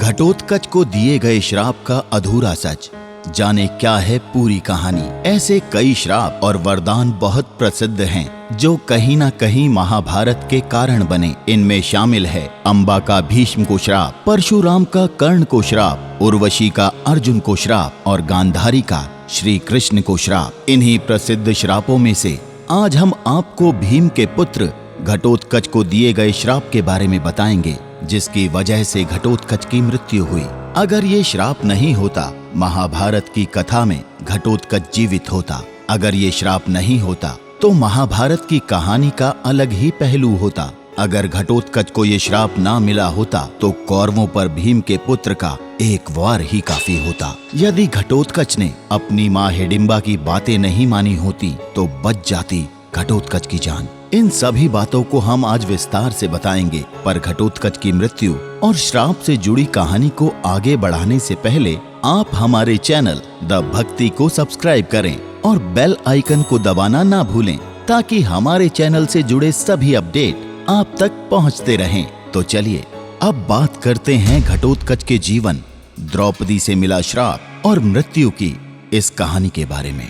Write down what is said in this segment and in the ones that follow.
घटोत्कच को दिए गए श्राप का अधूरा सच, जाने क्या है पूरी कहानी। ऐसे कई श्राप और वरदान बहुत प्रसिद्ध हैं जो कहीं ना कहीं महाभारत के कारण बने। इनमें शामिल है अंबा का भीष्म को श्राप, परशुराम का कर्ण को श्राप, उर्वशी का अर्जुन को श्राप और गांधारी का श्री कृष्ण को श्राप। इन्हीं प्रसिद्ध श्रापों में से आज हम आपको भीम के पुत्र घटोत्कच को दिए गए श्राप के बारे में बताएंगे, जिसकी वजह से घटोत्कच की मृत्यु हुई। अगर ये श्राप नहीं होता, महाभारत की कथा में घटोत्कच जीवित होता। अगर ये श्राप नहीं होता तो महाभारत की कहानी का अलग ही पहलू होता। अगर घटोत्कच को ये श्राप ना मिला होता तो कौरवों पर भीम के पुत्र का एक वार ही काफी होता। यदि घटोत्कच ने अपनी माँ हिडिंबा की बातें नहीं मानी होती तो बच जाती घटोत्कच की जान। इन सभी बातों को हम आज विस्तार से बताएंगे, पर घटोत्कच की मृत्यु और श्राप से जुड़ी कहानी को आगे बढ़ाने से पहले आप हमारे चैनल द भक्ति को सब्सक्राइब करें और बेल आइकन को दबाना ना भूलें, ताकि हमारे चैनल से जुड़े सभी अपडेट आप तक पहुंचते रहें। तो चलिए अब बात करते हैं घटोत्कच के जीवन, द्रौपदी से मिला श्राप और मृत्यु की इस कहानी के बारे में।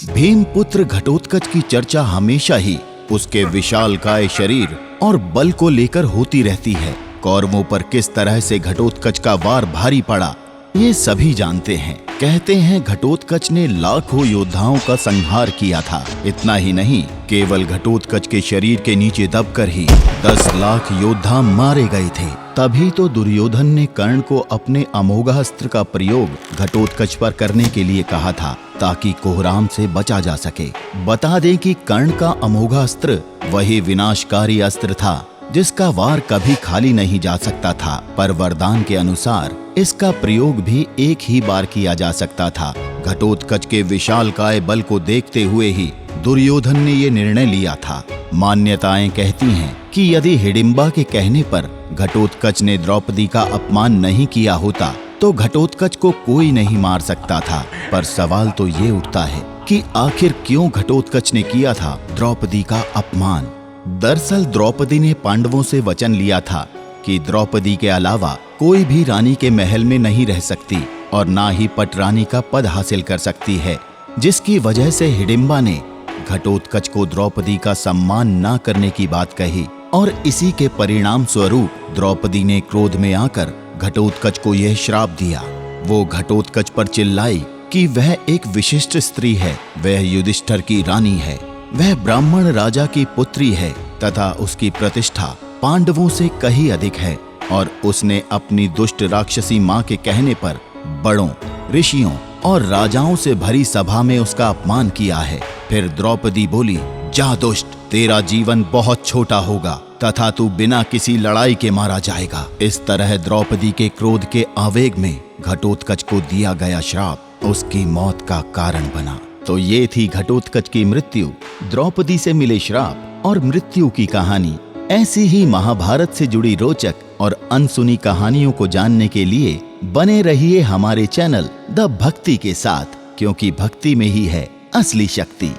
भीम पुत्र घटोत्कच की चर्चा हमेशा ही उसके विशालकाय शरीर और बल को लेकर होती रहती है। कौरवों पर किस तरह से घटोत्कच का वार भारी पड़ा, ये सभी जानते हैं। कहते हैं घटोत्कच ने लाखों योद्धाओं का संहार किया था। इतना ही नहीं, केवल घटोत्कच के शरीर के नीचे दबकर ही 10 लाख योद्धा मारे गए थे। तभी तो दुर्योधन ने कर्ण को अपने अमोघास्त्र का प्रयोग घटोत्कच पर करने के लिए कहा था, ताकि कोहराम से बचा जा सके। बता दें कि कर्ण का अमोघास्त्र वही विनाशकारी अस्त्र था जिसका वार कभी खाली नहीं जा सकता था, पर वरदान के अनुसार इसका प्रयोग भी एक ही बार किया जा सकता था। घटोत्कच के विशालकाय बल को देखते हुए ही दुर्योधन ने ये निर्णय लिया था। मान्यताएं कहती हैं कि यदि हिडिंबा के कहने पर घटोत्कच ने द्रौपदी का अपमान नहीं किया होता तो घटोत्कच को कोई नहीं मार सकता था। पर सवाल तो ये उठता है कि आखिर क्यों घटोत्कच ने किया था द्रौपदी का अपमान। दरअसल द्रौपदी ने पांडवों से वचन लिया था कि द्रौपदी के अलावा कोई भी रानी के महल में नहीं रह सकती और ना ही पटरानी का पद हासिल कर सकती है, जिसकी वजह से हिडिंबा ने घटोत्कच को द्रौपदी का सम्मान ना करने की बात कही। और इसी के परिणाम स्वरूप द्रौपदी ने क्रोध में आकर घटोत्कच को यह श्राप दिया। वो घटोत्कच पर चिल्लाई कि वह एक विशिष्ट स्त्री है, वह युधिष्ठिर की रानी है, वह ब्राह्मण राजा की पुत्री है तथा उसकी प्रतिष्ठा पांडवों से कहीं अधिक है, और उसने अपनी दुष्ट राक्षसी माँ के कहने पर बड़ों, ऋषियों और राजाओं से भरी सभा में उसका अपमान किया है। फिर द्रौपदी बोली, जा दुष्ट, तेरा जीवन बहुत छोटा होगा तथा तू बिना किसी लड़ाई के मारा जाएगा। इस तरह द्रौपदी के क्रोध के आवेग में घटोत्कच को दिया गया श्राप उसकी मौत का कारण बना। तो ये थी घटोत्कच की मृत्यु, द्रौपदी से मिले श्राप और मृत्यु की कहानी। ऐसी ही महाभारत से जुड़ी रोचक और अनसुनी कहानियों को जानने के लिए बने रहिए हमारे चैनल द भक्ति के साथ, क्योंकि भक्ति में ही है असली शक्ति।